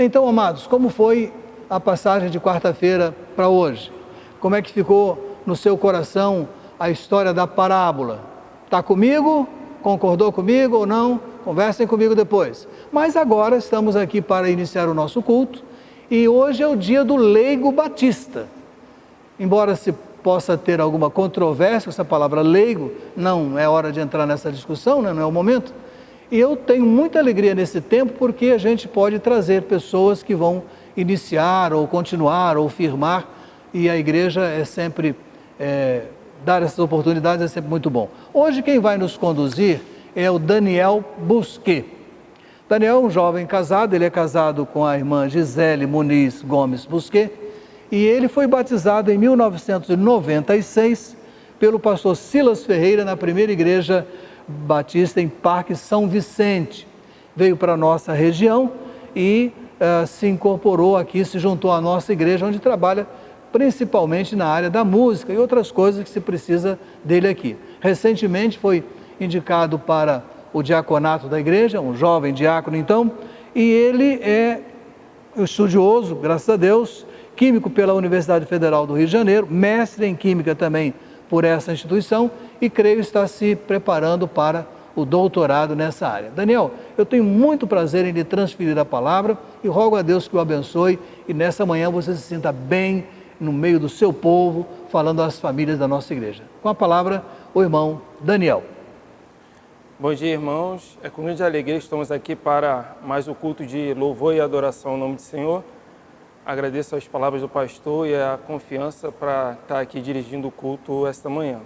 Então, amados, como foi a passagem de quarta-feira para hoje? Como é que ficou no seu coração a história da parábola? Está comigo? Concordou comigo ou não? Conversem comigo depois. Mas agora estamos aqui para iniciar o nosso culto e hoje é o dia do leigo batista. Embora se possa ter alguma controvérsia com essa palavra leigo, não é hora de entrar nessa discussão, né? Não é o momento. E eu tenho muita alegria nesse tempo porque a gente pode trazer pessoas que vão iniciar ou continuar ou firmar, e a igreja é sempre, dar essas oportunidades é sempre muito bom. Hoje quem vai nos conduzir é o Daniel Busquet. Daniel é um jovem casado, ele é casado com a irmã Gisele Muniz Gomes Busquet, e ele foi batizado em 1996 pelo pastor Silas Ferreira na primeira igreja batista em Parque São Vicente. Veio para a nossa região e se incorporou aqui, se juntou à nossa igreja, onde trabalha principalmente na área da música e outras coisas que se precisa dele aqui. Recentemente foi indicado para o diaconato da igreja, um jovem diácono então, e ele é estudioso, graças a Deus, químico pela Universidade Federal do Rio de Janeiro, mestre em química também por essa instituição e creio estar se preparando para o doutorado nessa área. Daniel, eu tenho muito prazer em lhe transferir a palavra e rogo a Deus que o abençoe e nessa manhã você se sinta bem no meio do seu povo, falando às famílias da nossa igreja. Com a palavra, o irmão Daniel. Bom dia, irmãos. É com grande alegria que estamos aqui para mais o culto de louvor e adoração ao nome do Senhor. Agradeço as palavras do pastor e a confiança para estar aqui dirigindo o culto esta manhã.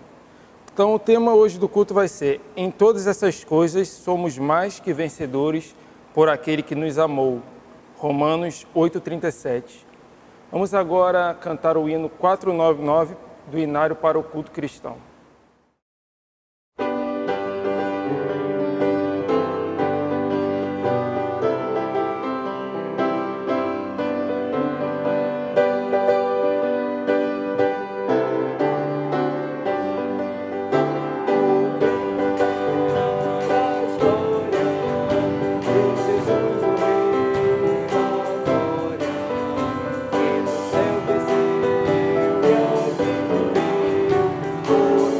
Então, o tema hoje do culto vai ser: em todas essas coisas somos mais que vencedores por aquele que nos amou. Romanos 8,37. Vamos agora cantar o hino 499 do Inário para o Culto Cristão. Oh,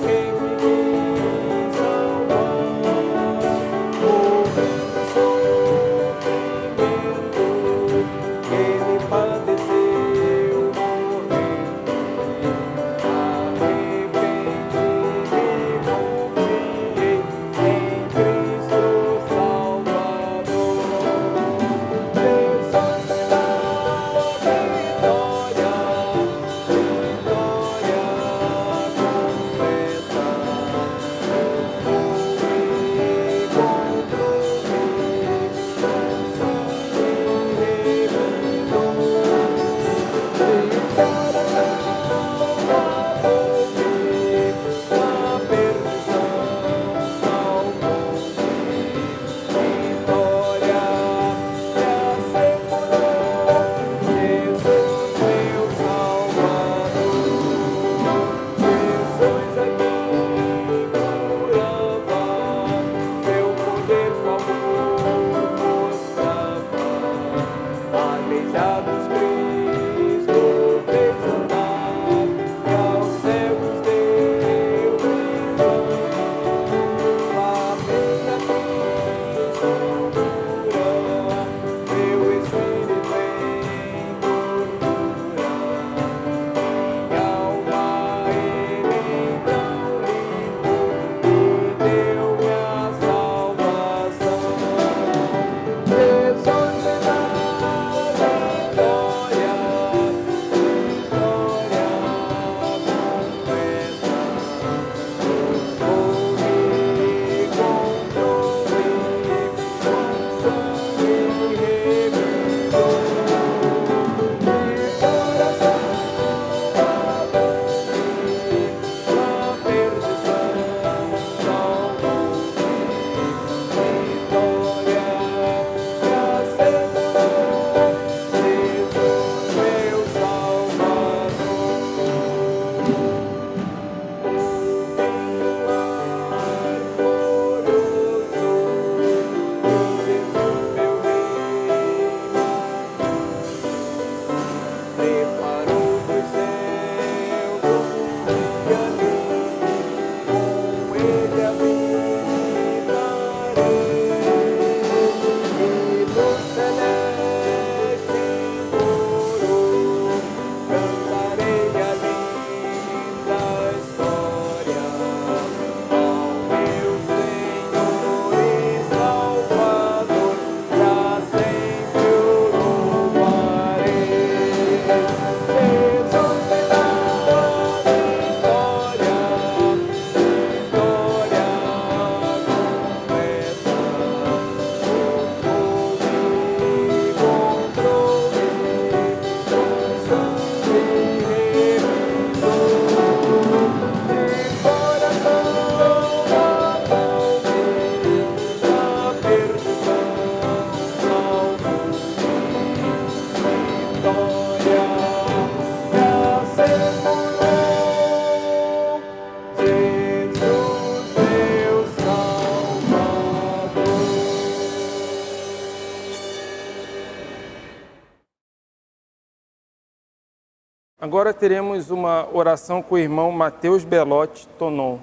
Agora teremos uma oração com o irmão Mateus Belotti Tonon.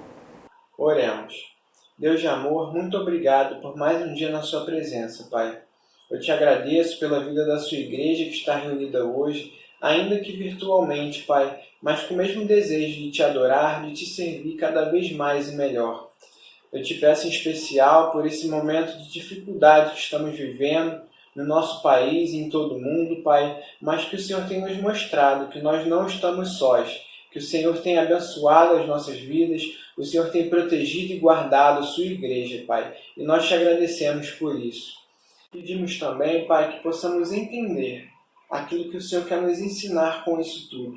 Oremos. Deus de amor, muito obrigado por mais um dia na sua presença, Pai. Eu te agradeço pela vida da sua igreja que está reunida hoje, ainda que virtualmente, Pai, mas com o mesmo desejo de te adorar, de te servir cada vez mais e melhor. Eu te peço em especial por esse momento de dificuldade que estamos vivendo no nosso país e em todo o mundo, Pai, mas que o Senhor tem nos mostrado que nós não estamos sós, que o Senhor tem abençoado as nossas vidas, o Senhor tem protegido e guardado a sua igreja, Pai, e nós te agradecemos por isso. Pedimos também, Pai, que possamos entender aquilo que o Senhor quer nos ensinar com isso tudo.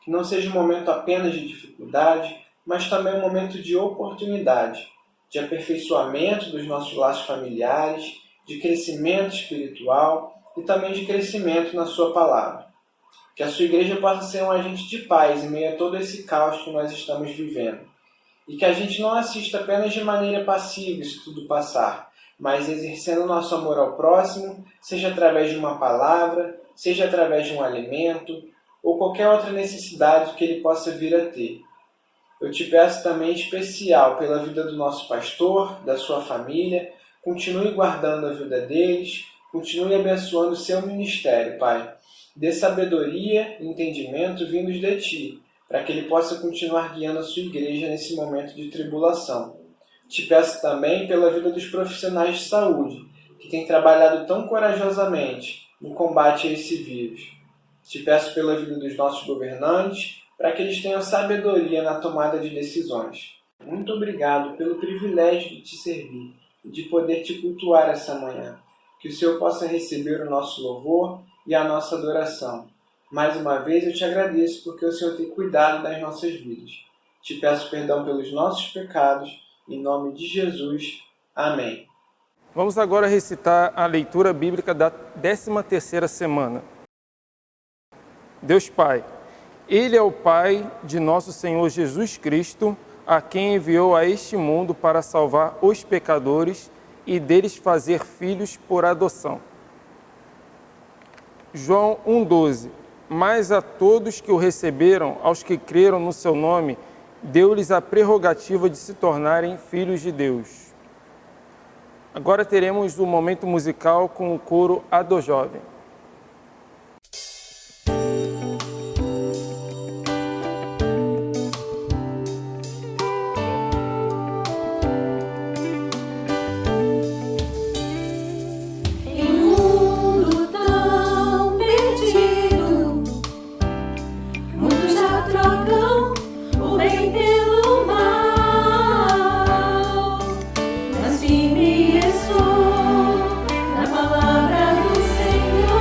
Que não seja um momento apenas de dificuldade, mas também um momento de oportunidade, de aperfeiçoamento dos nossos laços familiares, de crescimento espiritual e também de crescimento na sua palavra. Que a sua igreja possa ser um agente de paz em meio a todo esse caos que nós estamos vivendo. E que a gente não assista apenas de maneira passiva isso tudo passar, mas exercendo nosso amor ao próximo, seja através de uma palavra, seja através de um alimento, ou qualquer outra necessidade que ele possa vir a ter. Eu te peço também em especial pela vida do nosso pastor, da sua família, continue guardando a vida deles, continue abençoando o seu ministério, Pai. Dê sabedoria e entendimento vindos de Ti, para que Ele possa continuar guiando a sua igreja nesse momento de tribulação. Te peço também pela vida dos profissionais de saúde, que têm trabalhado tão corajosamente no combate a esse vírus. Te peço pela vida dos nossos governantes, para que eles tenham sabedoria na tomada de decisões. Muito obrigado pelo privilégio de Te servir e de poder Te cultuar essa manhã. Que o Senhor possa receber o nosso louvor e a nossa adoração. Mais uma vez eu Te agradeço porque o Senhor tem cuidado das nossas vidas. Te peço perdão pelos nossos pecados, em nome de Jesus. Amém. Vamos agora recitar a leitura bíblica da 13ª semana. Deus Pai, Ele é o Pai de nosso Senhor Jesus Cristo, a quem enviou a este mundo para salvar os pecadores e deles fazer filhos por adoção. João 1,12. Mas a todos que o receberam, aos que creram no seu nome, deu-lhes a prerrogativa de se tornarem filhos de Deus. Agora teremos o momento musical com o coro Ado Jovem. Na palavra do Senhor.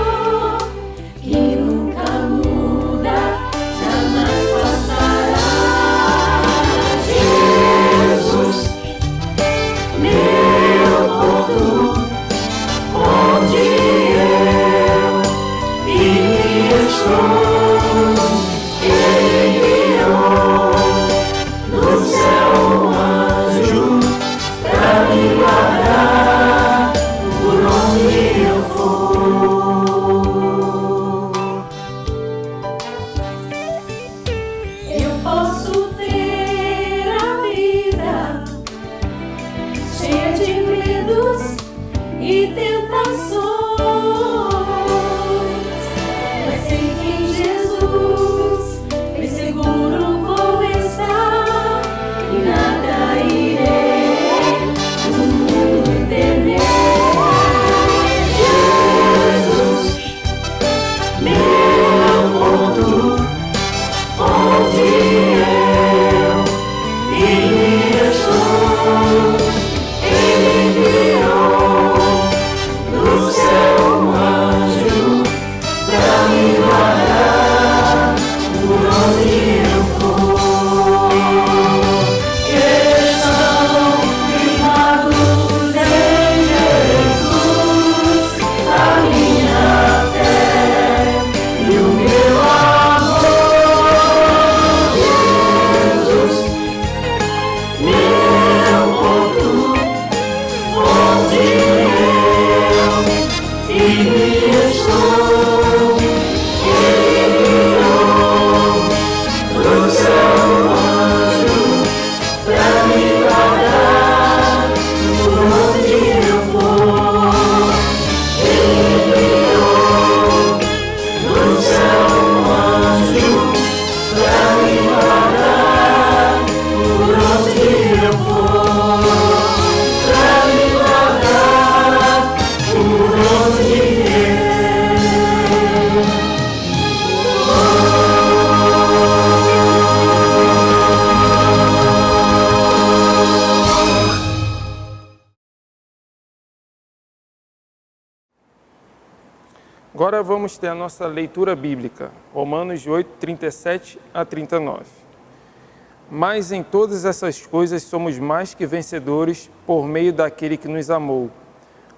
Agora vamos ter a nossa leitura bíblica, Romanos 8, 37 a 39. Mas em todas essas coisas somos mais que vencedores por meio daquele que nos amou.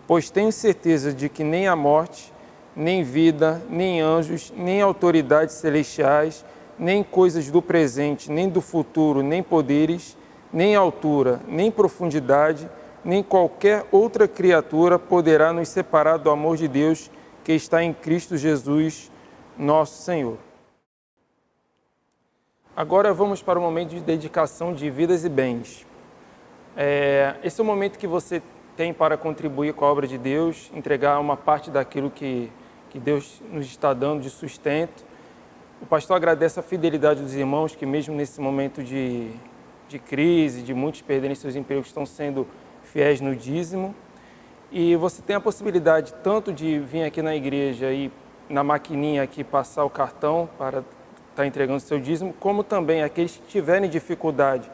Pois tenho certeza de que nem a morte, nem vida, nem anjos, nem autoridades celestiais, nem coisas do presente, nem do futuro, nem poderes, nem altura, nem profundidade, nem qualquer outra criatura poderá nos separar do amor de Deus que está em Cristo Jesus, nosso Senhor. Agora vamos para o momento de dedicação de vidas e bens. Esse é o momento que você tem para contribuir com a obra de Deus, entregar uma parte daquilo que Deus nos está dando de sustento. O pastor agradece a fidelidade dos irmãos que mesmo nesse momento de crise, de muitos perderem seus empregos, estão sendo fiéis no dízimo. E você tem a possibilidade tanto de vir aqui na igreja e na maquininha aqui passar o cartão para estar entregando seu dízimo, como também aqueles que tiverem dificuldade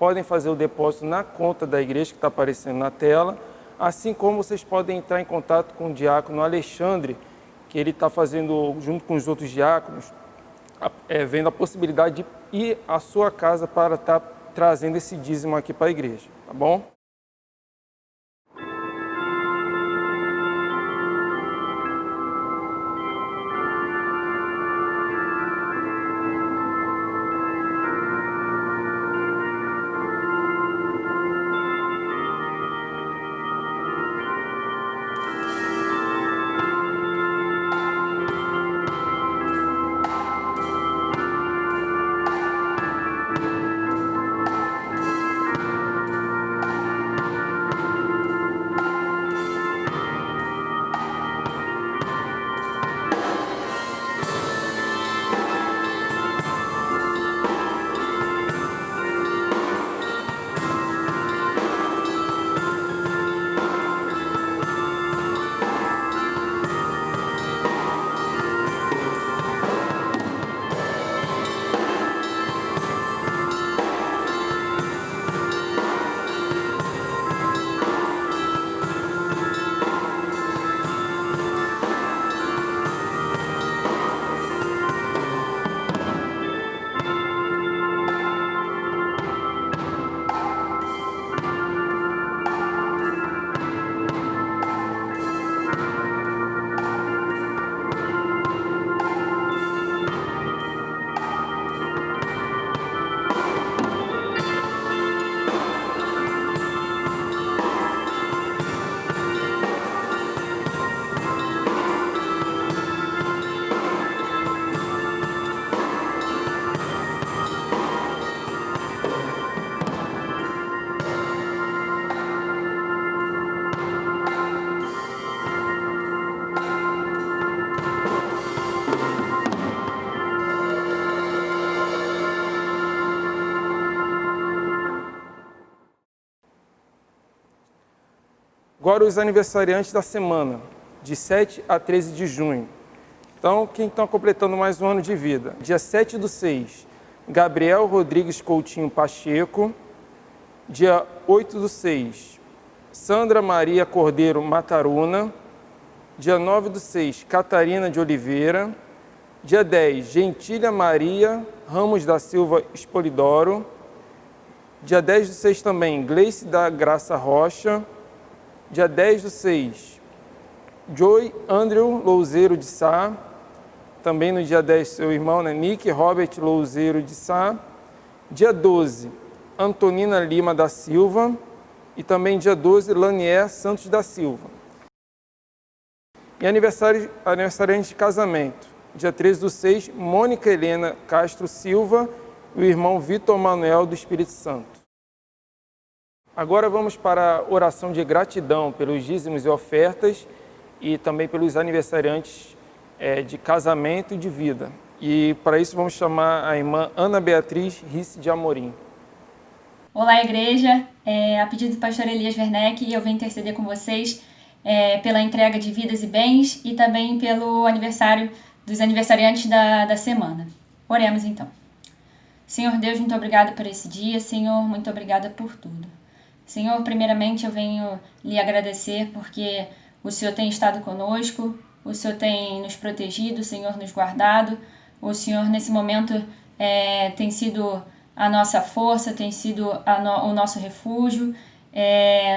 podem fazer o depósito na conta da igreja que está aparecendo na tela, assim como vocês podem entrar em contato com o diácono Alexandre, que ele está fazendo junto com os outros diáconos, vendo a possibilidade de ir à sua casa para estar trazendo esse dízimo aqui para a igreja, tá bom? Agora os aniversariantes da semana, de 7 a 13 de junho. Então, quem está completando mais um ano de vida? Dia 7/6, Gabriel Rodrigues Coutinho Pacheco. Dia 8/6, Sandra Maria Cordeiro Mataruna. Dia 9/6, Catarina de Oliveira. Dia 10, Gentília Maria Ramos da Silva Espolidoro. Dia 10/6 também, Gleice da Graça Rocha. Dia 10/6, Joy Andrew Louzeiro de Sá. Também no dia 10, seu irmão, Nick Robert Louzeiro de Sá. Dia 12, Antonina Lima da Silva. E também dia 12, Lanier Santos da Silva. E aniversariante de casamento. Dia 13/6, Mônica Helena Castro Silva e o irmão Vitor Manuel do Espírito Santo. Agora vamos para a oração de gratidão pelos dízimos e ofertas e também pelos aniversariantes de casamento e de vida. E para isso vamos chamar a irmã Ana Beatriz Risse de Amorim. Olá, igreja. A pedido do pastor Elias Werneck, eu venho interceder com vocês pela entrega de vidas e bens e também pelo aniversário dos aniversariantes da semana. Oremos então. Senhor Deus, muito obrigada por esse dia. Senhor, muito obrigada por tudo. Senhor, primeiramente eu venho lhe agradecer porque o Senhor tem estado conosco o Senhor tem nos protegido, o Senhor nos guardado, o Senhor nesse momento tem sido a nossa força, tem sido o nosso refúgio,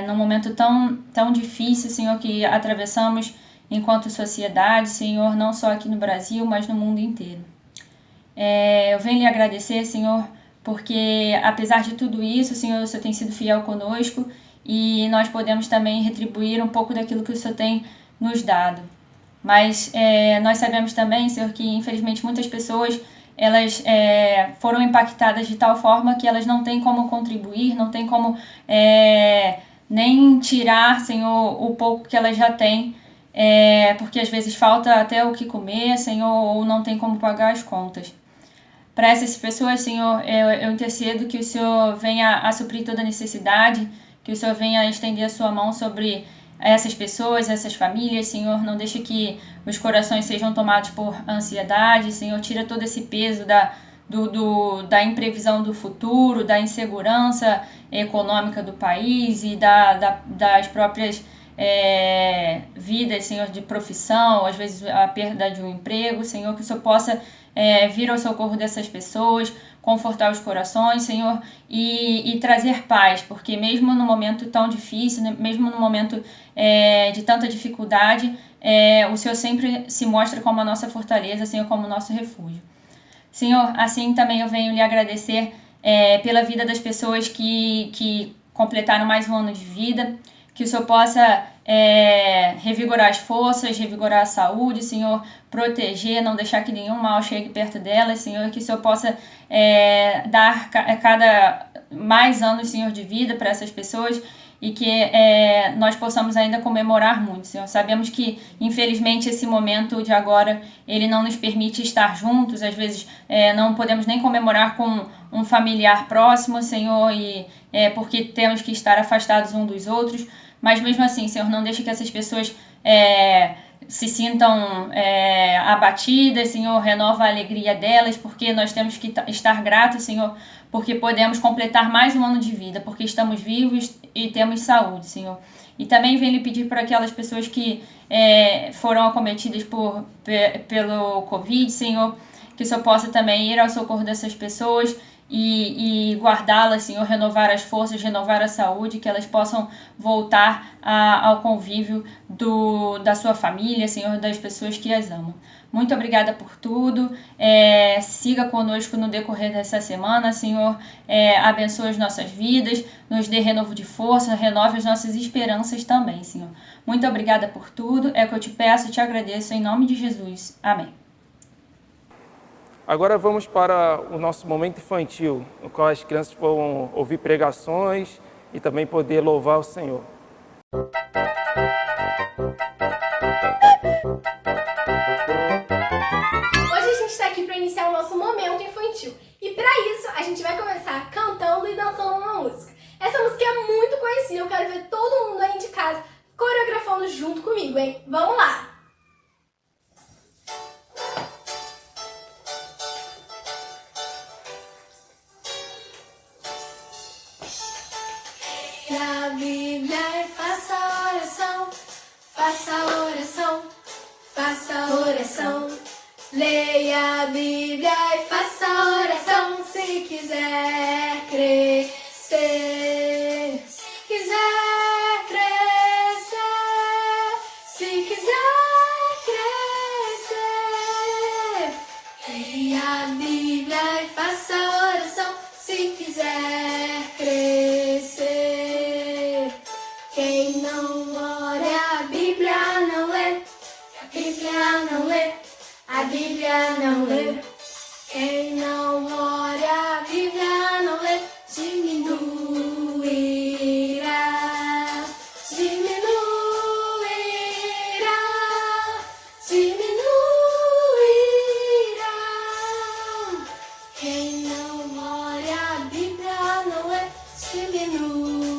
num momento tão difícil, Senhor, que atravessamos enquanto sociedade, Senhor, não só aqui no Brasil, mas no mundo inteiro. Eu venho lhe agradecer, Senhor, porque apesar de tudo isso, Senhor, o Senhor tem sido fiel conosco e nós podemos também retribuir um pouco daquilo que o Senhor tem nos dado. Mas nós sabemos também, Senhor, que infelizmente muitas pessoas elas foram impactadas de tal forma que elas não têm como contribuir, não têm como nem tirar, Senhor, o pouco que elas já têm, porque às vezes falta até o que comer, Senhor, ou não tem como pagar as contas. Para essas pessoas, Senhor, eu intercedo que o Senhor venha a suprir toda necessidade, que o Senhor venha a estender a sua mão sobre essas pessoas, essas famílias, Senhor, não deixe que os corações sejam tomados por ansiedade, Senhor, tira todo esse peso da imprevisão do futuro, da insegurança econômica do país e das próprias vidas, Senhor, de profissão, às vezes a perda de um emprego, Senhor, que o Senhor possa vir ao socorro dessas pessoas, confortar os corações, Senhor, e trazer paz, porque mesmo no momento tão difícil, né, mesmo no momento de tanta dificuldade, o Senhor sempre se mostra como a nossa fortaleza, Senhor, como o nosso refúgio. Senhor, assim também eu venho lhe agradecer pela vida das pessoas que completaram mais um ano de vida, que o Senhor possa revigorar as forças, revigorar a saúde, Senhor, proteger, não deixar que nenhum mal chegue perto delas, Senhor, que o Senhor possa dar cada mais anos, Senhor, de vida para essas pessoas e que nós possamos ainda comemorar muito, Senhor. Sabemos que, infelizmente, esse momento de agora, ele não nos permite estar juntos, às vezes não podemos nem comemorar com um familiar próximo, Senhor, porque temos que estar afastados uns dos outros, mas mesmo assim, Senhor, não deixe que essas pessoas se sintam abatidas, Senhor, renova a alegria delas, porque nós temos que estar gratos, Senhor, porque podemos completar mais um ano de vida, porque estamos vivos e temos saúde, Senhor. E também venho lhe pedir para aquelas pessoas que foram acometidas pelo Covid, Senhor, que o Senhor possa também ir ao socorro dessas pessoas e guardá-las, Senhor, renovar as forças, renovar a saúde, que elas possam voltar ao convívio da sua família, Senhor, das pessoas que as amam. Muito obrigada por tudo, siga conosco no decorrer dessa semana, Senhor, abençoe as nossas vidas, nos dê renovo de força, renove as nossas esperanças também, Senhor. Muito obrigada por tudo, é o que eu te peço e te agradeço, em nome de Jesus. Amém. Agora vamos para o nosso momento infantil, no qual as crianças vão ouvir pregações e também poder louvar o Senhor. Hoje a gente está aqui para iniciar o nosso momento infantil. E para isso a gente vai começar cantando e dançando uma música. Essa música é muito conhecida, eu quero ver todo mundo aí de casa coreografando junto comigo, hein? Vamos lá! A Bíblia e faça oração, faça oração, faça oração. Leia a Bíblia e faça oração se quiser crescer. Se quiser crescer, se quiser crescer. Leia a Bíblia e faça oração se quiser crescer. Quem não ora a Bíblia não lê, a Bíblia não lê, a Bíblia não lê. Quem não ora a Bíblia não lê, diminuirá, diminuirá, diminuirá. Quem não ora a Bíblia não lê, diminuirá.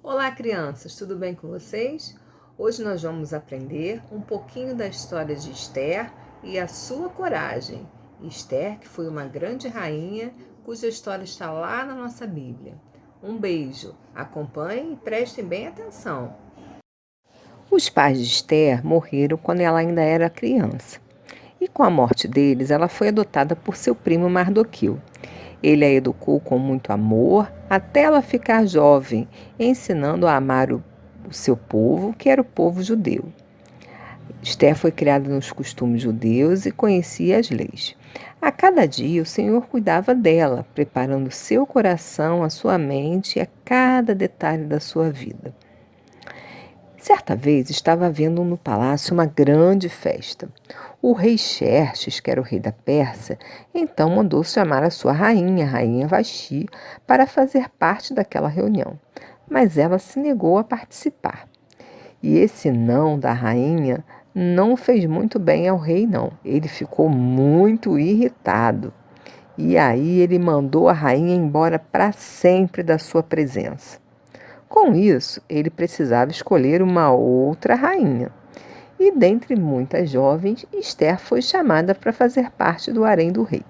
Olá, crianças, tudo bem com vocês? Hoje nós vamos aprender um pouquinho da história de Esther e a sua coragem. Esther, que foi uma grande rainha, cuja história está lá na nossa Bíblia. Um beijo, acompanhem e prestem bem atenção. Os pais de Esther morreram quando ela ainda era criança. E com a morte deles, ela foi adotada por seu primo Mardoqueu. Ele a educou com muito amor até ela ficar jovem, ensinando a amar o seu povo, que era o povo judeu. Esther foi criada nos costumes judeus e conhecia as leis. A cada dia o Senhor cuidava dela, preparando seu coração, a sua mente e a cada detalhe da sua vida. Certa vez estava havendo no palácio uma grande festa. O rei Xerxes, que era o rei da Pérsia, então mandou chamar a sua rainha, a rainha Vasti, para fazer parte daquela reunião. Mas ela se negou a participar. E esse não da rainha não fez muito bem ao rei, não. Ele ficou muito irritado. E aí ele mandou a rainha embora para sempre da sua presença. Com isso, ele precisava escolher uma outra rainha. E dentre muitas jovens, Esther foi chamada para fazer parte do harém do rei.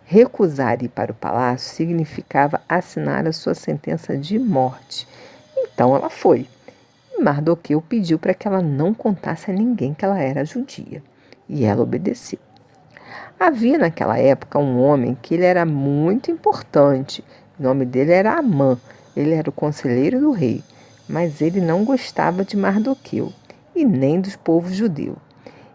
Recusar ir para o palácio significava assinar a sua sentença de morte. Então ela foi. E Mardoqueu pediu para que ela não contasse a ninguém que ela era judia. E ela obedeceu. Havia naquela época um homem que ele era muito importante. O nome dele era Amã. Ele era o conselheiro do rei, mas ele não gostava de Mardoqueu e nem dos povos judeus.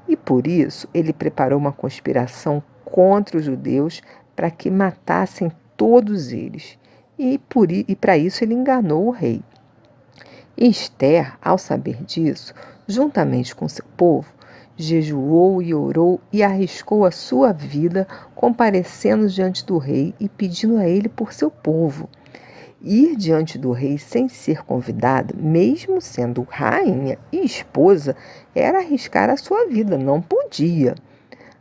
E por isso ele preparou uma conspiração contra os judeus para que matassem todos eles. E para isso ele enganou o rei. Esther, ao saber disso, juntamente com seu povo, jejuou e orou e arriscou a sua vida, comparecendo diante do rei e pedindo a ele por seu povo. Ir diante do rei sem ser convidada, mesmo sendo rainha e esposa, era arriscar a sua vida, não podia.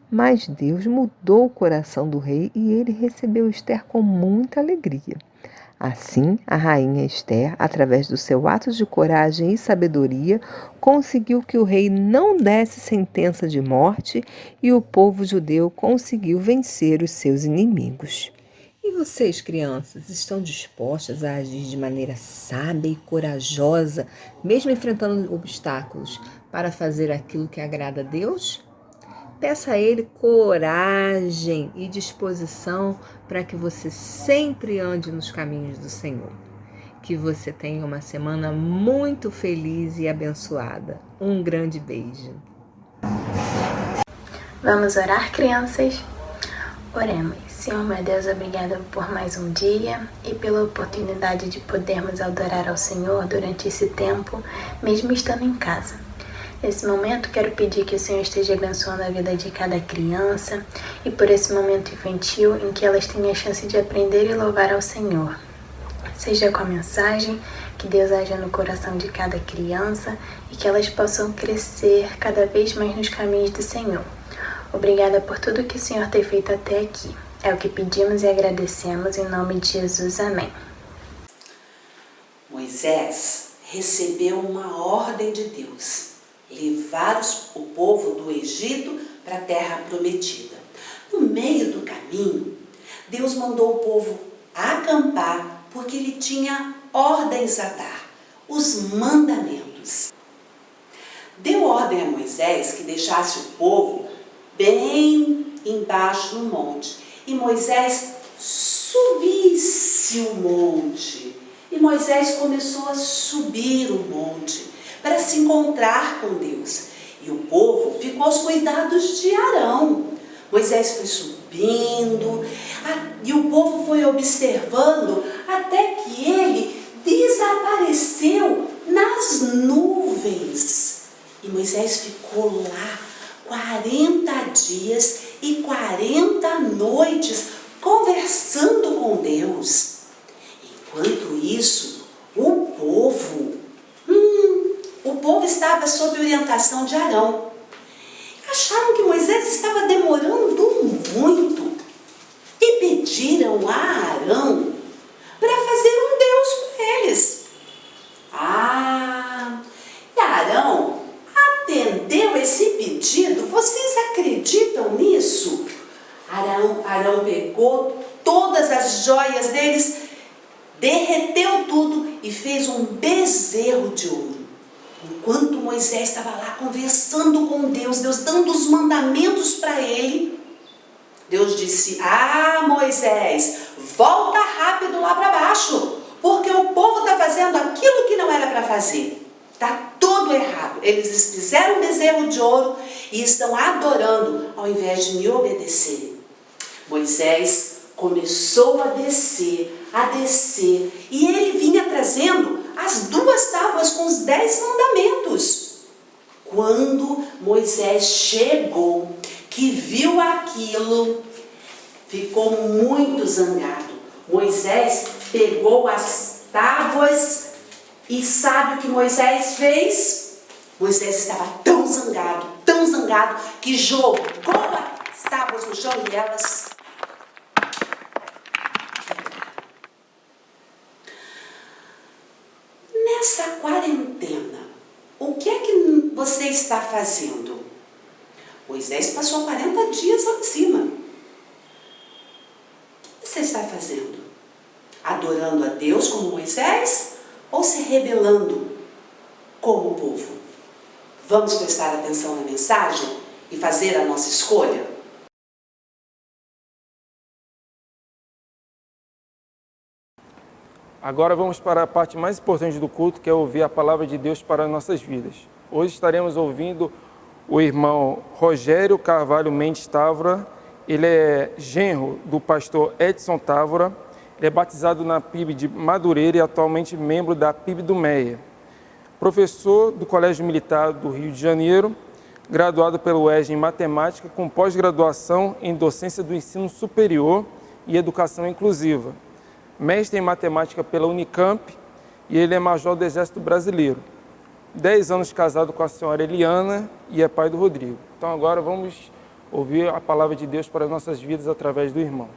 Mas Deus mudou o coração do rei e ele recebeu Esther com muita alegria. Assim, a rainha Esther, através do seu ato de coragem e sabedoria, conseguiu que o rei não desse sentença de morte e o povo judeu conseguiu vencer os seus inimigos. E vocês, crianças, estão dispostas a agir de maneira sábia e corajosa, mesmo enfrentando obstáculos, para fazer aquilo que agrada a Deus? Peça a Ele coragem e disposição para que você sempre ande nos caminhos do Senhor. Que você tenha uma semana muito feliz e abençoada. Um grande beijo. Vamos orar, crianças? Oremos. Senhor, meu Deus, obrigada por mais um dia e pela oportunidade de podermos adorar ao Senhor durante esse tempo, mesmo estando em casa. Nesse momento, quero pedir que o Senhor esteja abençoando a vida de cada criança e por esse momento infantil em que elas tenham a chance de aprender e louvar ao Senhor. Seja com a mensagem, que Deus haja no coração de cada criança e que elas possam crescer cada vez mais nos caminhos do Senhor. Obrigada por tudo que o Senhor tem feito até aqui. É o que pedimos e agradecemos em nome de Jesus. Amém. Moisés recebeu uma ordem de Deus, levar o povo do Egito para a terra prometida. No meio do caminho, Deus mandou o povo acampar porque ele tinha ordens a dar, os mandamentos. Deu ordem a Moisés que deixasse o povo bem embaixo no monte. E Moisés subisse o monte. E Moisés começou a subir o monte para se encontrar com Deus. E o povo ficou aos cuidados de Arão. Moisés foi subindo e o povo foi observando até que ele desapareceu nas nuvens. E Moisés ficou lá 40 dias e 40 noites conversando com Deus. Enquanto isso, o povo estava sob orientação de Arão. Acharam que Moisés estava demorando muito e pediram a Arão para fazer um Deus para eles. E Arão atendeu esse pedido. Vocês acreditam nisso? Arão pegou todas as joias deles, derreteu tudo e fez um bezerro de ouro. Enquanto Moisés estava lá conversando com Deus, Deus dando os mandamentos para ele, Deus disse: ah, Moisés, volta rápido lá para baixo, porque o povo está fazendo aquilo que não era para fazer. Está tudo errado. Eles fizeram um bezerro de ouro e estão adorando ao invés de me obedecer. Moisés começou a descer, e ele vinha trazendo as 2 tábuas com os 10 mandamentos. Quando Moisés chegou, que viu aquilo, ficou muito zangado. Moisés pegou as tábuas e sabe o que Moisés fez? Moisés estava tão zangado, que jogou as tábuas no chão e elas... Nessa quarentena, o que é que você está fazendo? Moisés passou 40 dias lá em cima. O que você está fazendo? Adorando a Deus como Moisés ou se rebelando como o povo? Vamos prestar atenção na mensagem e fazer a nossa escolha? Agora vamos para a parte mais importante do culto, que é ouvir a palavra de Deus para as nossas vidas. Hoje estaremos ouvindo o irmão Rogério Carvalho Mendes Távora. Ele é genro do pastor Edson Távora. Ele é batizado na PIB de Madureira e atualmente membro da PIB do Meia. Professor do Colégio Militar do Rio de Janeiro, graduado pelo UERJ em Matemática, com pós-graduação em Docência do Ensino Superior e Educação Inclusiva. Mestre em Matemática pela Unicamp e ele é major do Exército Brasileiro. 10 anos casado com a senhora Eliana e é pai do Rodrigo. Então agora vamos ouvir a palavra de Deus para as nossas vidas através do irmão.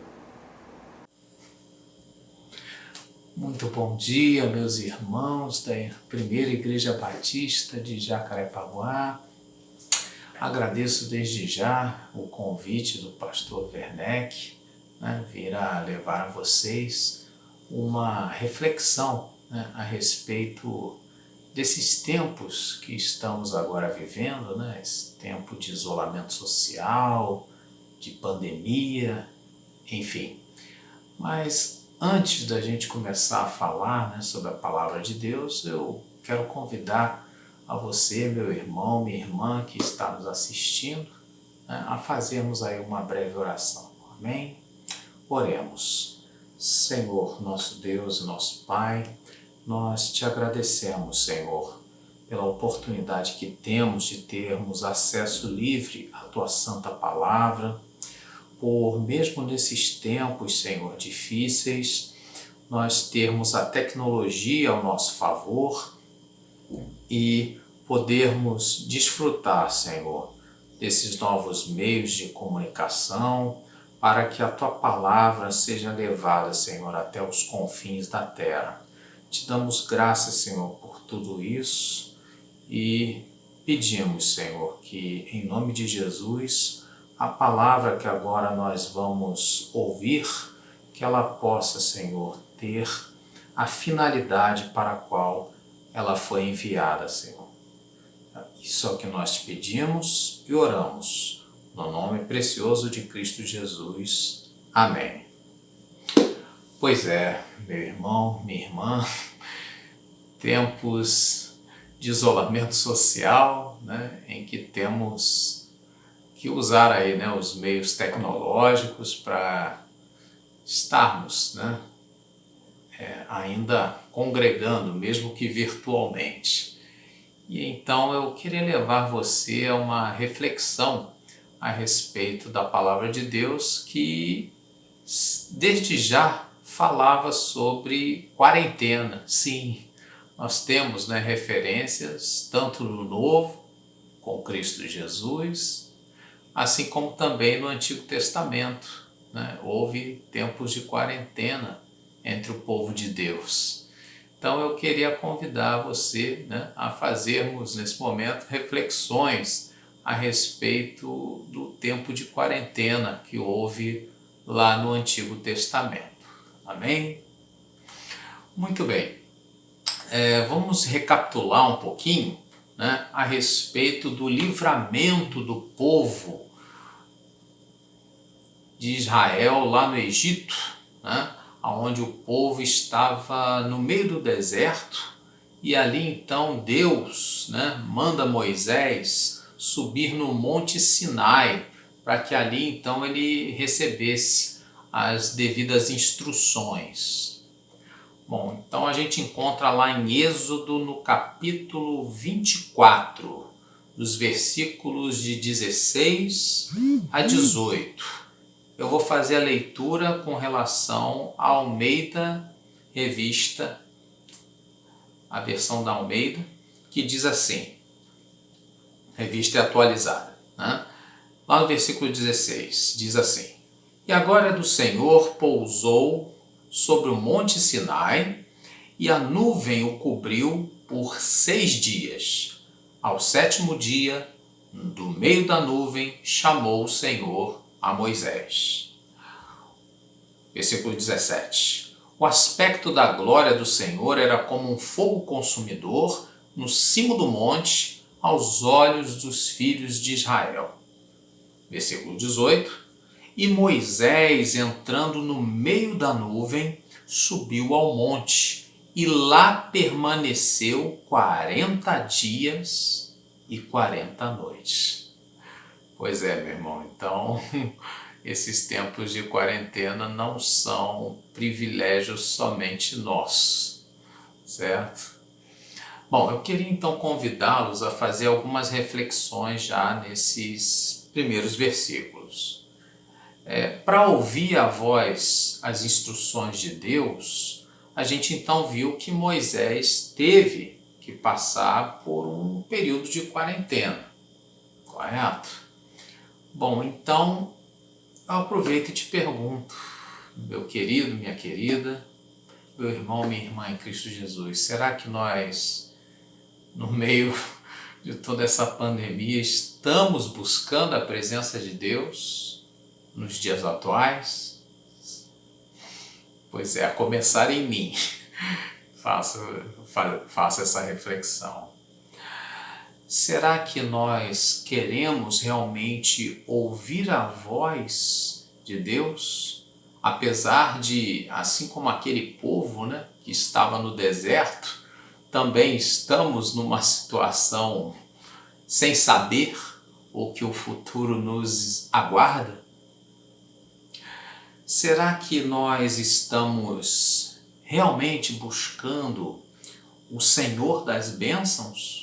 Muito bom dia, meus irmãos da Primeira Igreja Batista de Jacarepaguá. Agradeço desde já o convite do pastor Werneck, vir a levar a vocês uma reflexão a respeito desses tempos que estamos agora vivendo, esse tempo de isolamento social, de pandemia, enfim. Mas antes da gente começar a falar sobre a palavra de Deus, eu quero convidar a você, meu irmão, minha irmã que está nos assistindo, a fazermos aí uma breve oração. Amém? Oremos. Senhor, nosso Deus e nosso Pai, nós te agradecemos, Senhor, pela oportunidade que temos de termos acesso livre à Tua Santa Palavra, por mesmo nesses tempos, Senhor, difíceis, nós termos a tecnologia ao nosso favor e podermos desfrutar, Senhor, desses novos meios de comunicação, para que a Tua Palavra seja levada, Senhor, até os confins da terra. Te damos graças, Senhor, por tudo isso e pedimos, Senhor, que em nome de Jesus, a palavra que agora nós vamos ouvir, que ela possa, Senhor, ter a finalidade para a qual ela foi enviada, Senhor. Isso é o que nós te pedimos e oramos. No nome precioso de Cristo Jesus. Amém. Pois é, meu irmão, minha irmã, tempos de isolamento social, em que temos que usar aí, os meios tecnológicos para estarmos, ainda congregando, mesmo que virtualmente. E então eu queria levar você a uma reflexão a respeito da palavra de Deus que desde já falava sobre quarentena. Sim, nós temos referências tanto no Novo, com Cristo Jesus, assim como também no Antigo Testamento. Houve tempos de quarentena entre o povo de Deus. Então eu queria convidar você a fazermos nesse momento reflexões a respeito do tempo de quarentena que houve lá no Antigo Testamento. Amém? Muito bem. Vamos recapitular um pouquinho, né, a respeito do livramento do povo de Israel lá no Egito, né, onde o povo estava no meio do deserto, e ali então Deus, né, manda Moisés subir no Monte Sinai, para que ali então ele recebesse as devidas instruções. Bom, então a gente encontra lá em Êxodo, no capítulo 24, dos versículos de 16 a 18. Eu vou fazer a leitura com relação à Almeida Revista, a versão da Almeida, que diz assim, revista atualizada, né? Lá no versículo 16, diz assim: E a glória do Senhor pousou sobre o monte Sinai, e a nuvem o cobriu por 6 dias. Ao 7º dia, do meio da nuvem, chamou o Senhor a Moisés. Versículo 17. O aspecto da glória do Senhor era como um fogo consumidor no cimo do monte, aos olhos dos filhos de Israel. Versículo 18. E Moisés, entrando no meio da nuvem, subiu ao monte, e lá permaneceu 40 dias e 40 noites. Pois é, meu irmão, então esses tempos de quarentena não são privilégios somente nossos, certo? Bom, eu queria então convidá-los a fazer algumas reflexões já nesses primeiros versículos. Para ouvir a voz, as instruções de Deus, a gente então viu que Moisés teve que passar por um período de quarentena, correto? Bom, então eu aproveito e te pergunto, meu querido, minha querida, meu irmão, minha irmã em Cristo Jesus, será que nós, no meio de toda essa pandemia, estamos buscando a presença de Deus nos dias atuais? Pois é, a começar em mim, faça essa reflexão. Será que nós queremos realmente ouvir a voz de Deus? Apesar de, assim como aquele povo, né, que estava no deserto, também estamos numa situação sem saber o que o futuro nos aguarda? Será que nós estamos realmente buscando o Senhor das bênçãos?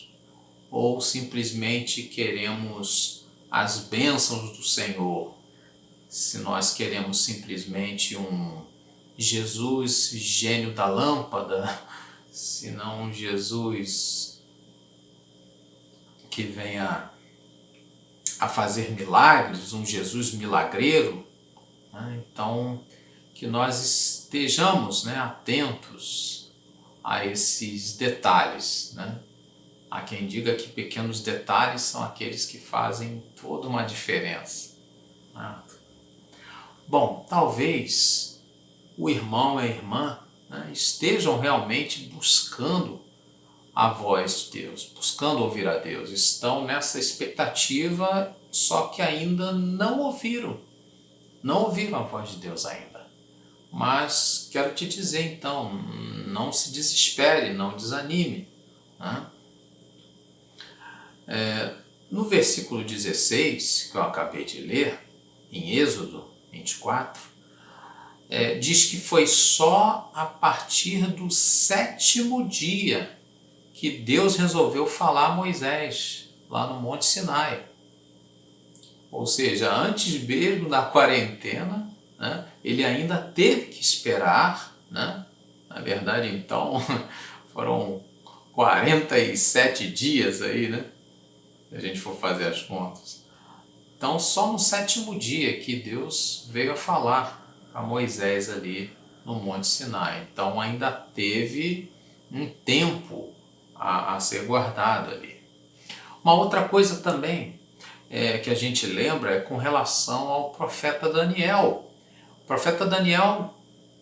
Ou simplesmente queremos as bênçãos do Senhor? Se nós queremos simplesmente um Jesus gênio da lâmpada, se não um Jesus que venha a fazer milagres, um Jesus milagreiro, né? Então, que nós estejamos, né, atentos a esses detalhes, né? Há quem diga que pequenos detalhes são aqueles que fazem toda uma diferença, né? Bom, talvez o irmão e a irmã, né, estejam realmente buscando a voz de Deus, buscando ouvir a Deus, estão nessa expectativa, só que ainda não ouviram a voz de Deus ainda. Mas quero te dizer então, não se desespere, não desanime, né? No versículo 16, que eu acabei de ler, em Êxodo 24, diz que foi só a partir do 7º dia que Deus resolveu falar a Moisés, lá no Monte Sinai. Ou seja, antes mesmo da quarentena, né, ele ainda teve que esperar, né? Na verdade, então, foram 47 dias aí, né? Se a gente for fazer as contas. Então, só no 7º dia que Deus veio a falar a Moisés ali no Monte Sinai. Então, ainda teve um tempo a ser guardado ali. Uma outra coisa também que a gente lembra é com relação ao profeta Daniel. profeta Daniel,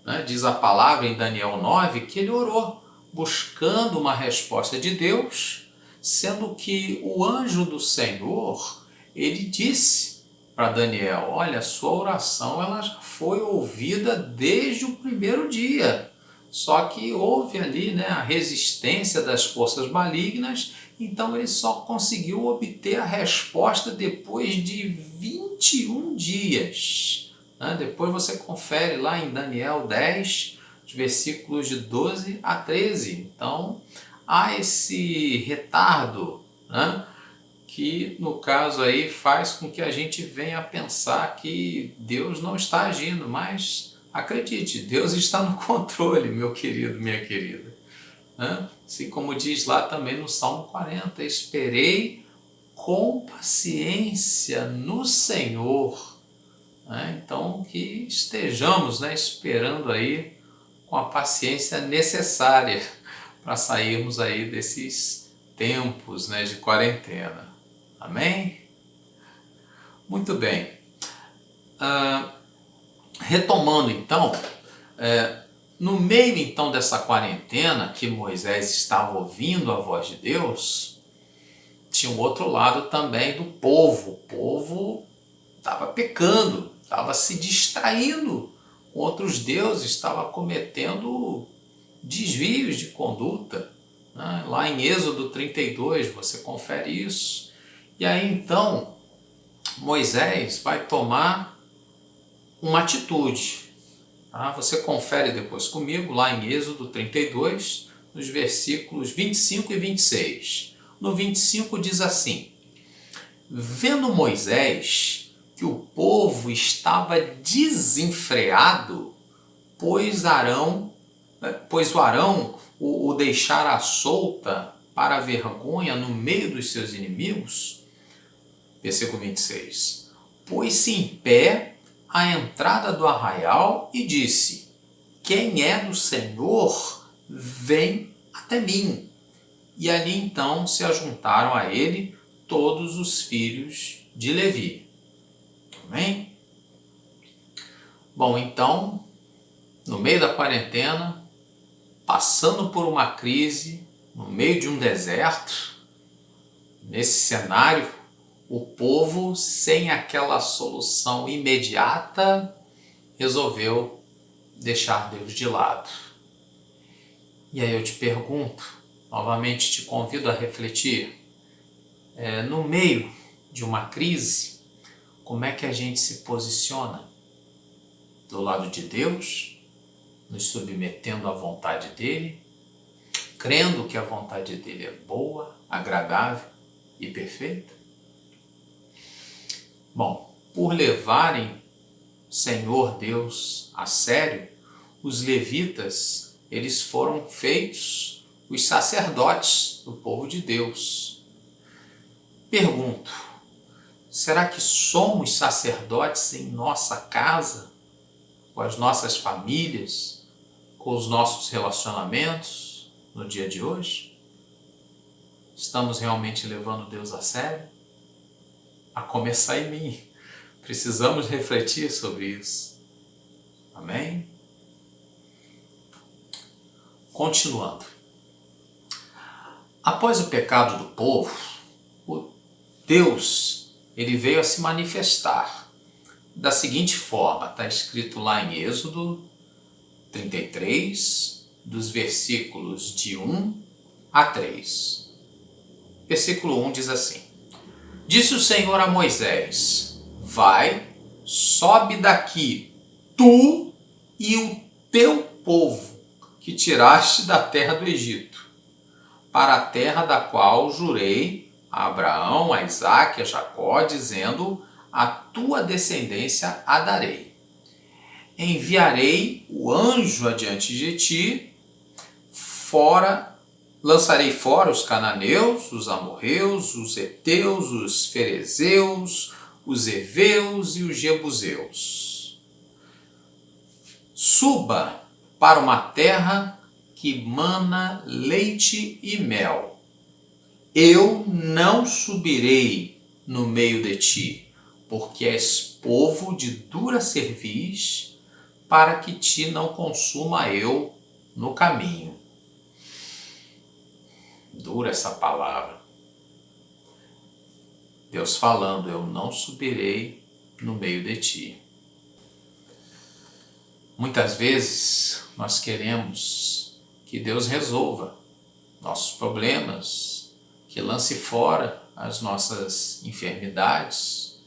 né, diz a palavra em Daniel 9 que ele orou buscando uma resposta de Deus, sendo que o anjo do Senhor, ele disse para Daniel, olha, sua oração ela já foi ouvida desde o primeiro dia, só que houve ali, né, a resistência das forças malignas, então ele só conseguiu obter a resposta depois de 21 dias. Né? Depois você confere lá em Daniel 10, os versículos de 12 a 13. Então há esse retardo, né? Que no caso aí faz com que a gente venha a pensar que Deus não está agindo, mas acredite, Deus está no controle, meu querido, minha querida. Né? Assim como diz lá também no Salmo 40, esperei com paciência no Senhor. Né? Então que estejamos, né, esperando aí com a paciência necessária para sairmos aí desses tempos, né, de quarentena. Amém? Muito bem. Retomando então, no meio então dessa quarentena que Moisés estava ouvindo a voz de Deus, tinha um outro lado também do povo. O povo estava pecando, estava se distraindo com outros deuses, estava cometendo desvios de conduta. Né? Lá em Êxodo 32 você confere isso. E aí então Moisés vai tomar uma atitude. Tá? Você confere depois comigo lá em Êxodo 32, nos versículos 25 e 26. No 25 diz assim: vendo Moisés que o povo estava desenfreado, pois o Arão o deixara solta para a vergonha no meio dos seus inimigos, versículo 26, pôs-se em pé à entrada do arraial e disse: quem é do Senhor, vem até mim. E ali então se ajuntaram a ele todos os filhos de Levi. Amém? Bom, então, no meio da quarentena, passando por uma crise, no meio de um deserto, nesse cenário, o povo, sem aquela solução imediata, resolveu deixar Deus de lado. E aí eu te pergunto, novamente te convido a refletir, no meio de uma crise, como é que a gente se posiciona? Do lado de Deus, nos submetendo à vontade dele, crendo que a vontade dele é boa, agradável e perfeita? Bom, por levarem Senhor Deus a sério, os levitas, eles foram feitos os sacerdotes do povo de Deus. Pergunto, será que somos sacerdotes em nossa casa, com as nossas famílias, com os nossos relacionamentos no dia de hoje? Estamos realmente levando Deus a sério? A começar em mim. Precisamos refletir sobre isso. Amém? Continuando. Após o pecado do povo, Deus, ele veio a se manifestar da seguinte forma, está escrito lá em Êxodo 33, dos versículos de 1 a 3. Versículo 1 diz assim: disse o Senhor a Moisés: vai, sobe daqui, tu e o teu povo, que tiraste da terra do Egito, para a terra da qual jurei a Abraão, a Isaque e a Jacó, dizendo: a tua descendência a darei. Enviarei o anjo adiante de ti, lançarei fora os cananeus, os amorreus, os heteus, os ferezeus, os heveus e os jebuseus. Suba para uma terra que mana leite e mel. Eu não subirei no meio de ti, porque és povo de dura cerviz, para que te não consuma eu no caminho. Dura essa palavra. Deus falando, eu não subirei no meio de ti. Muitas vezes nós queremos que Deus resolva nossos problemas, que lance fora as nossas enfermidades,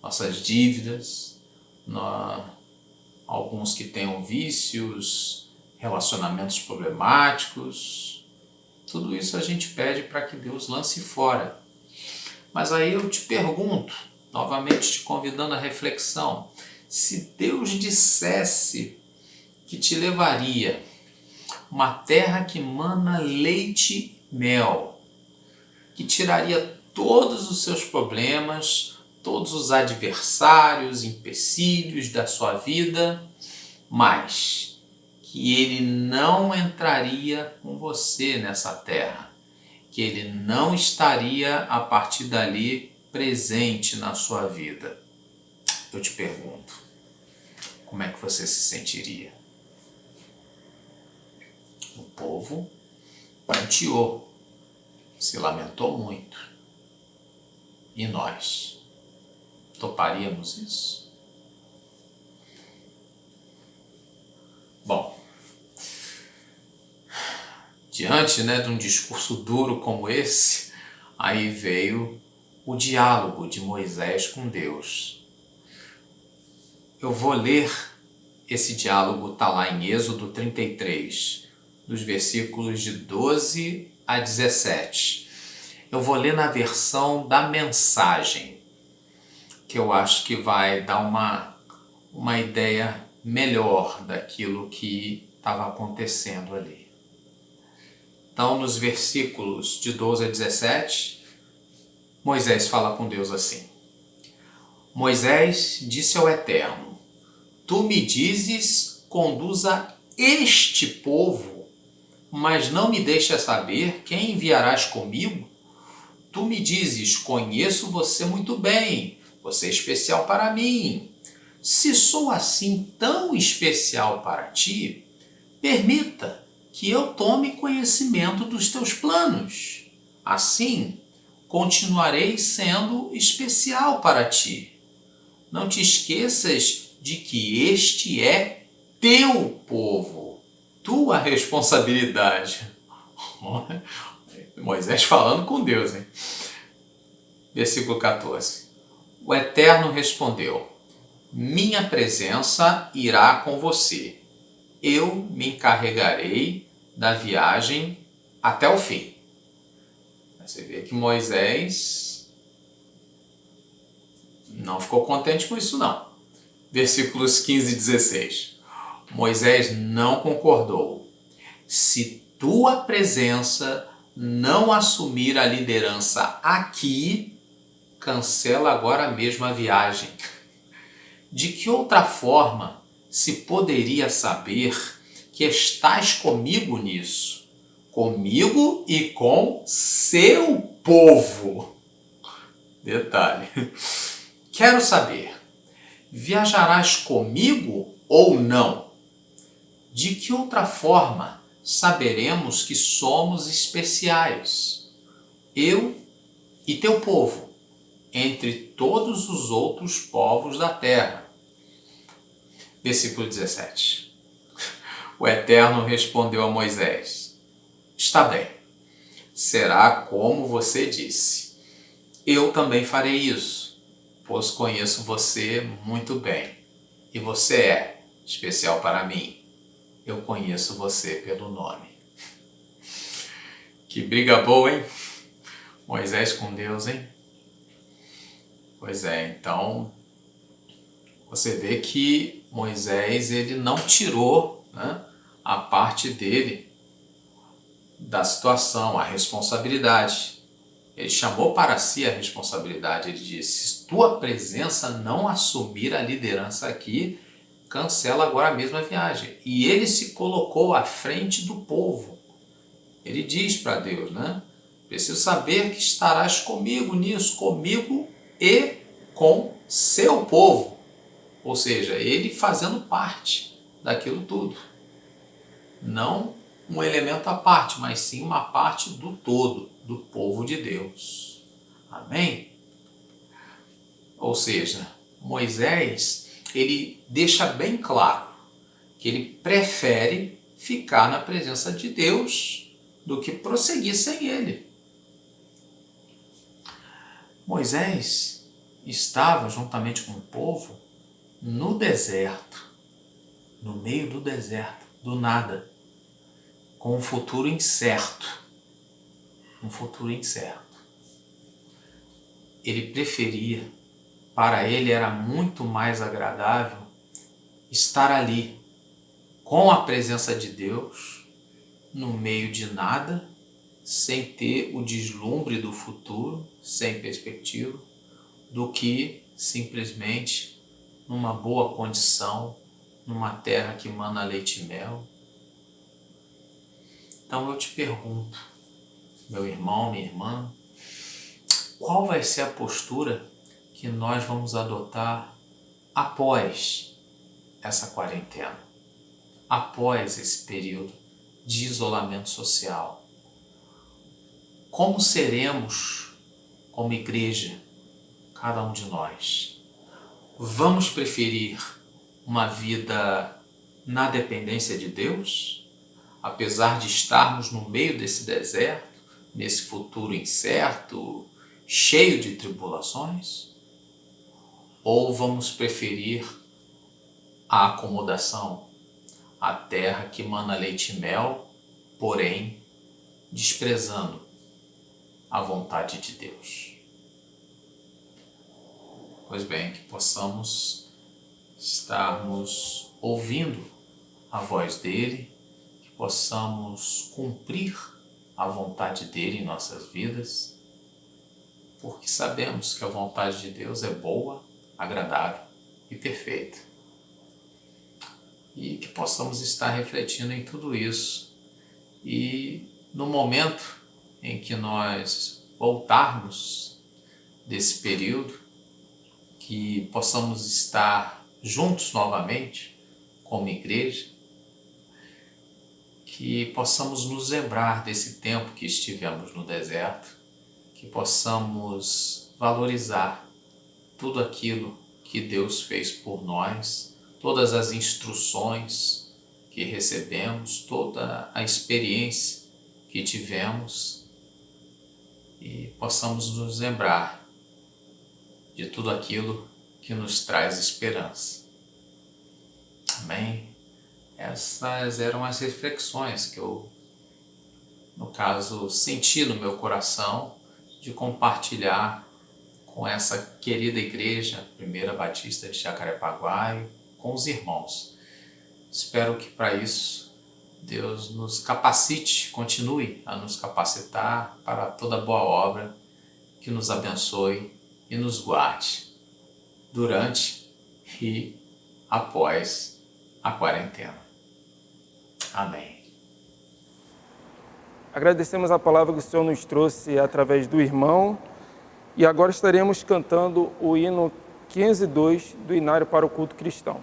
nossas dívidas, alguns que tenham vícios, relacionamentos problemáticos. Tudo isso a gente pede para que Deus lance fora. Mas aí eu te pergunto, novamente te convidando à reflexão, se Deus dissesse que te levaria uma terra que mana leite e mel, que tiraria todos os seus problemas, todos os adversários, empecilhos da sua vida, mas que Ele não entraria com você nessa terra, que Ele não estaria a partir dali presente na sua vida. Eu te pergunto, como é que você se sentiria? O povo pranteou, se lamentou muito. E nós? Toparíamos isso? Bom, diante de um discurso duro como esse, aí veio o diálogo de Moisés com Deus. Eu vou ler esse diálogo, está lá em Êxodo 33, dos versículos de 12 a 17. Eu vou ler na versão da Mensagem, que eu acho que vai dar uma ideia melhor daquilo que estava acontecendo ali. Então, nos versículos de 12 a 17, Moisés fala com Deus assim: Moisés disse ao Eterno: Tu me dizes, conduza este povo, mas não me deixas saber quem enviarás comigo? Tu me dizes, conheço você muito bem, você é especial para mim. Se sou assim tão especial para ti, permita que eu tome conhecimento dos teus planos. Assim, continuarei sendo especial para ti. Não te esqueças de que este é teu povo, tua responsabilidade. Moisés falando com Deus, hein? Versículo 14. O Eterno respondeu: Minha presença irá com você. Eu me encarregarei da viagem até o fim. Você vê que Moisés não ficou contente com isso, não. Versículos 15 e 16. Moisés não concordou. Se tua presença não assumir a liderança aqui, cancela agora mesmo a viagem. De que outra forma se poderia saber que estás comigo nisso? Comigo e com seu povo. Detalhe. Quero saber, viajarás comigo ou não? De que outra forma saberemos que somos especiais, eu e teu povo, entre todos os outros povos da terra? Versículo 17. O Eterno respondeu a Moisés: Está bem, será como você disse. Eu também farei isso, pois conheço você muito bem, e você é especial para mim. Eu conheço você pelo nome. Que briga boa, hein? Moisés com Deus, hein? Pois é, então você vê que Moisés ele não tirou, a parte dele da situação, a responsabilidade. Ele chamou para si a responsabilidade. Ele disse: se tua presença não assumir a liderança aqui, cancela agora mesmo a viagem. E ele se colocou à frente do povo. Ele diz para Deus, preciso saber que estarás comigo nisso, comigo e com seu povo. Ou seja, ele fazendo parte daquilo tudo. Não um elemento à parte, mas sim uma parte do todo, do povo de Deus. Amém? Ou seja, Moisés, ele deixa bem claro que ele prefere ficar na presença de Deus do que prosseguir sem ele. Moisés estava, juntamente com o povo, no deserto, no meio do deserto, do nada, com um futuro incerto. Um futuro incerto. Ele preferia, para ele era muito mais agradável estar ali, com a presença de Deus, no meio de nada, sem ter o deslumbre do futuro, sem perspectiva, do que simplesmente numa boa condição, numa terra que mana leite e mel. Então eu te pergunto, meu irmão, minha irmã, qual vai ser a postura que nós vamos adotar após essa quarentena, após esse período de isolamento social? Como seremos como igreja, cada um de nós? Vamos preferir uma vida na dependência de Deus, apesar de estarmos no meio desse deserto, nesse futuro incerto, cheio de tribulações? Ou vamos preferir a acomodação, a terra que mana leite e mel, porém desprezando a vontade de Deus? Pois bem, que possamos estarmos ouvindo a voz dele, que possamos cumprir a vontade dele em nossas vidas, porque sabemos que a vontade de Deus é boa, agradável e perfeita. E que possamos estar refletindo em tudo isso. E no momento em que nós voltarmos desse período, que possamos estar juntos novamente como igreja, que possamos nos lembrar desse tempo que estivemos no deserto, que possamos valorizar tudo aquilo que Deus fez por nós, todas as instruções que recebemos, toda a experiência que tivemos, e possamos nos lembrar de tudo aquilo que nos traz esperança. Amém? Essas eram as reflexões que eu, no caso, senti no meu coração de compartilhar com essa querida igreja, Primeira Batista de Jacarepaguá, com os irmãos. Espero que para isso Deus nos capacite, continue a nos capacitar para toda boa obra, que nos abençoe e nos guarde durante e após a quarentena. Amém. Agradecemos a palavra que o Senhor nos trouxe através do irmão, e agora estaremos cantando o hino 502 do Inário para o Culto Cristão.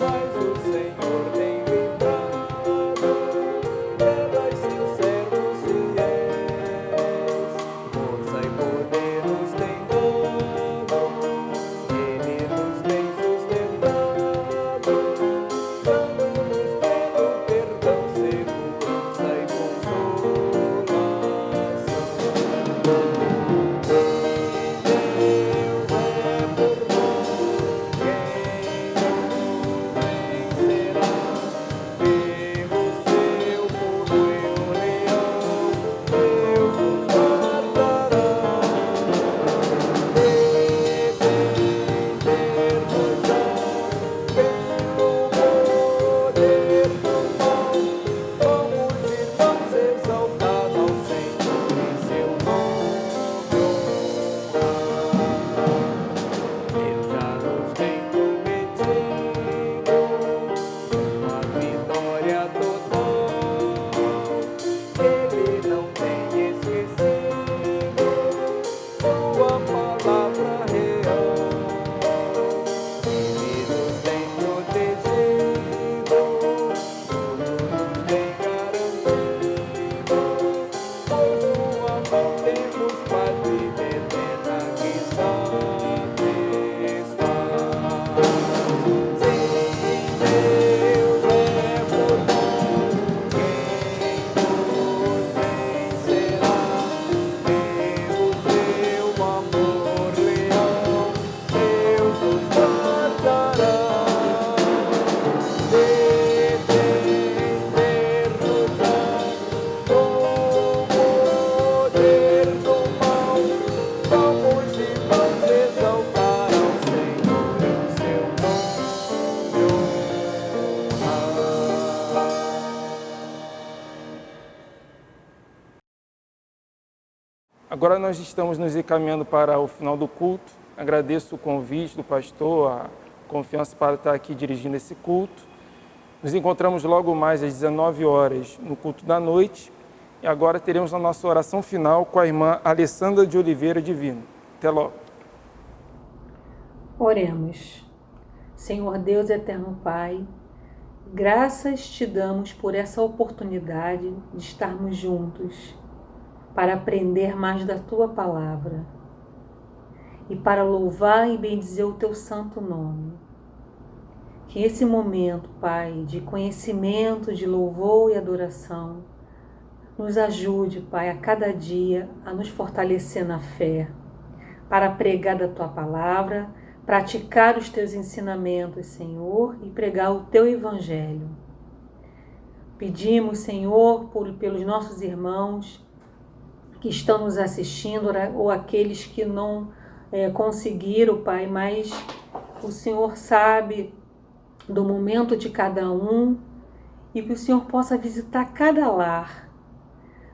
Mas o Senhor tem livrado, pelas seus servos fiéis. Agora nós estamos nos encaminhando para o final do culto. Agradeço o convite do pastor, a confiança para estar aqui dirigindo esse culto. Nos encontramos logo mais às 19 horas no culto da noite. E agora teremos a nossa oração final com a irmã Alessandra de Oliveira Divino. Até logo. Oremos. Senhor Deus eterno Pai, graças te damos por essa oportunidade de estarmos juntos para aprender mais da Tua Palavra e para louvar e bendizer o Teu santo nome. Que esse momento, Pai, de conhecimento, de louvor e adoração, nos ajude, Pai, a cada dia a nos fortalecer na fé, para pregar da Tua Palavra, praticar os Teus ensinamentos, Senhor, e pregar o Teu Evangelho. Pedimos, Senhor, pelos nossos irmãos que estão nos assistindo, ou aqueles que não conseguiram, Pai, mas o Senhor sabe do momento de cada um, e que o Senhor possa visitar cada lar,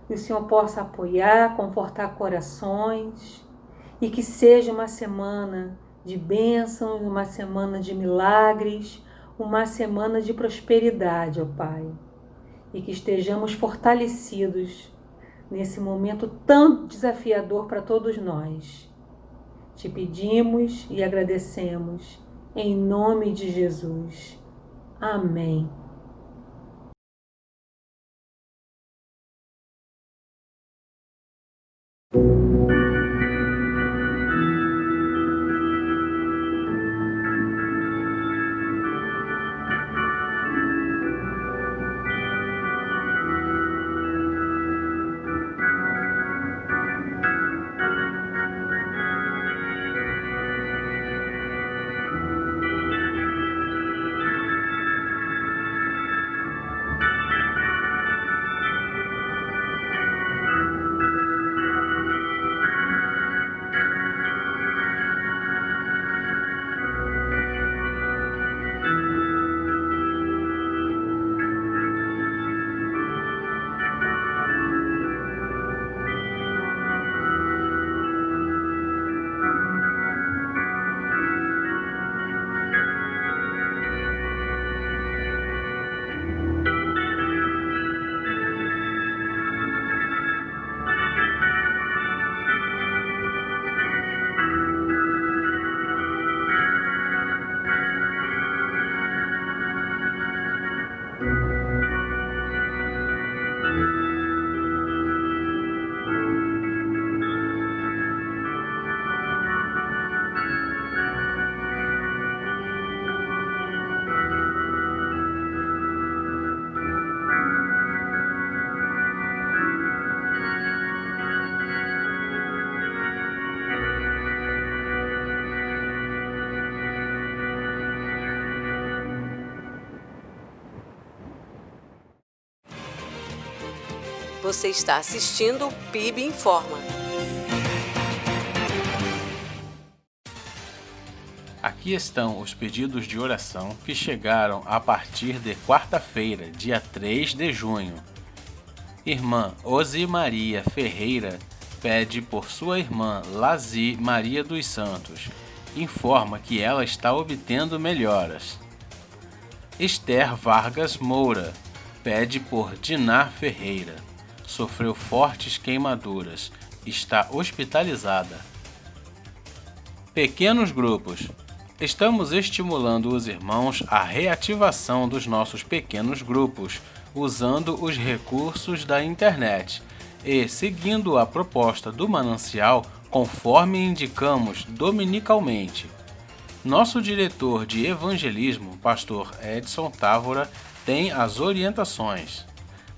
que o Senhor possa apoiar, confortar corações, e que seja uma semana de bênçãos, uma semana de milagres, uma semana de prosperidade, ó Pai. E que estejamos fortalecidos nesse momento tão desafiador para todos nós. Te pedimos e agradecemos, em nome de Jesus. Amém. Você está assistindo o PIB Informa. Aqui estão os pedidos de oração que chegaram a partir de quarta-feira, dia 3 de junho. Irmã Osi Maria Ferreira pede por sua irmã Lazi Maria dos Santos. Informa que ela está obtendo melhoras. Esther Vargas Moura pede por Dinar Ferreira. Sofreu fortes queimaduras. Está hospitalizada. Pequenos grupos. Estamos estimulando os irmãos à reativação dos nossos pequenos grupos, usando os recursos da internet e seguindo a proposta do Manancial conforme indicamos dominicalmente. Nosso diretor de evangelismo, pastor Edson Távora, tem as orientações.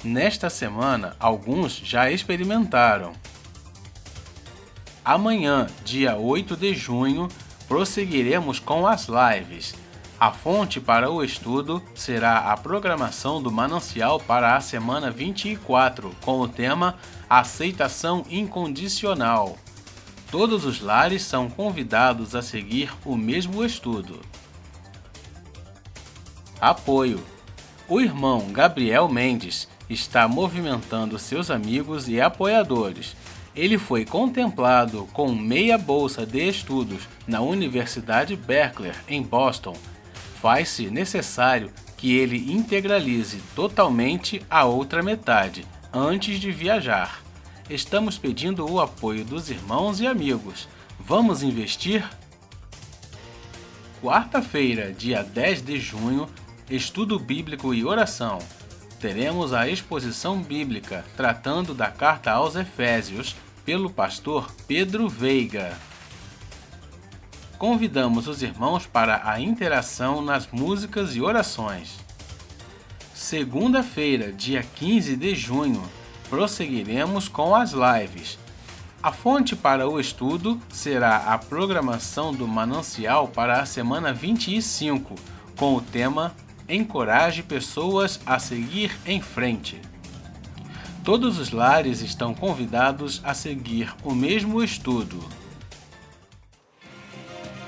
Nesta semana, alguns já experimentaram. Amanhã, dia 8 de junho, prosseguiremos com as lives. A fonte para o estudo será a programação do Manancial para a semana 24, com o tema Aceitação Incondicional. Todos os lares são convidados a seguir o mesmo estudo. Apoio. O irmão Gabriel Mendes está movimentando seus amigos e apoiadores Ele foi contemplado com meia bolsa de estudos na Universidade Berkeley, em Boston. Faz-se necessário que ele integralize totalmente a outra metade antes de viajar. Estamos pedindo o apoio dos irmãos e amigos. Vamos investir? Quarta-feira, dia 10 de junho, estudo bíblico e oração. Teremos a exposição bíblica tratando da carta aos Efésios pelo pastor Pedro Veiga. Convidamos os irmãos para a interação nas músicas e orações. Segunda-feira, dia 15 de junho, prosseguiremos com as lives. A fonte para o estudo será a programação do Manancial para a semana 25, com o tema Encoraje pessoas a seguir em frente. Todos os lares estão convidados a seguir o mesmo estudo.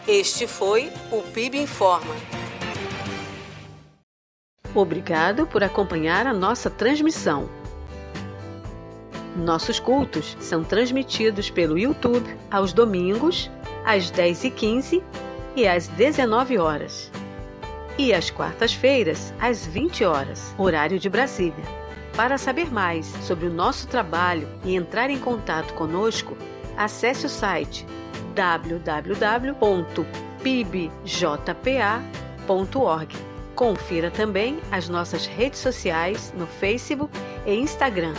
Este foi o PIB Informa. Obrigado por acompanhar a nossa transmissão. Nossos cultos são transmitidos pelo YouTube aos domingos, às 10h15 e às 19h. E às quartas-feiras, às 20h, horário de Brasília. Para saber mais sobre o nosso trabalho e entrar em contato conosco, acesse o site www.pibjpa.org. Confira também as nossas redes sociais no Facebook e Instagram.